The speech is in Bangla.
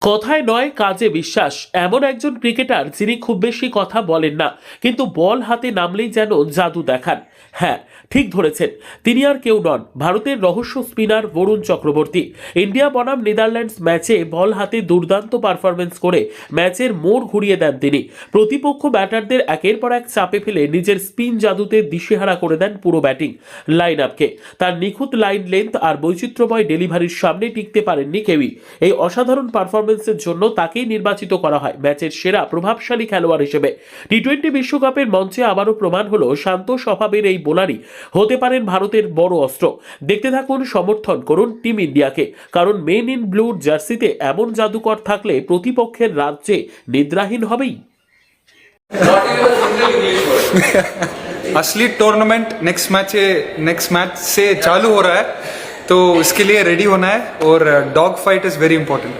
কথায় নয় কাজে বিশ্বাস এমন একজন ক্রিকেটার যিনি খুব বেশি কথা বলেন না, কিন্তু বল হাতে নামলেই যেন জাদু দেখান। হ্যাঁ, ঠিক ধরেছেন, তিনি আর কেউ নন, ভারতের রহস্য স্পিনার বরুণ চক্রবর্তী। ইন্ডিয়া বনাম নেদারল্যান্ডস ম্যাচে বল হাতে দুর্দান্ত পারফরমেন্স করে ম্যাচের মোড় ঘুরিয়ে দেন তিনি। প্রতিপক্ষ ব্যাটারদের একের পর এক চাপে ফেলে নিজের স্পিন জাদুতে দিশেহারা করে দেন পুরো ব্যাটিং লাইন আপকে। তার নিখুঁত লাইন লেন্থ আর বৈচিত্র্যময় ডেলিভারির সামনে টিকতে পারেননি কেউই। এই অসাধারণ পারফরমেন্সের জন্য তাকেই নির্বাচিত করা হয় ম্যাচের সেরা প্রভাবশালী খেলোয়াড় হিসেবে। টি-20 বিশ্বকাপের মঞ্চে আবারও প্রমাণ হলো শান্ত স্বভাবের এই বোলারই হতে পারেন ভারতের বড় অস্ত্র। দেখতে থাকুন, সমর্থন করুন টিম ইন্ডিয়াকে, কারণ মেন ইন ব্লুর জার্সিতে এমন জাদুকর থাকলে প্রতিপক্ষের রাজ্যে নিদ্রাহীন হবেই। असली टूर्नामेंट नेक्स्ट मैच से चालू हो रहा है, तो इसके लिए रेडी होना है और dog fight is very important.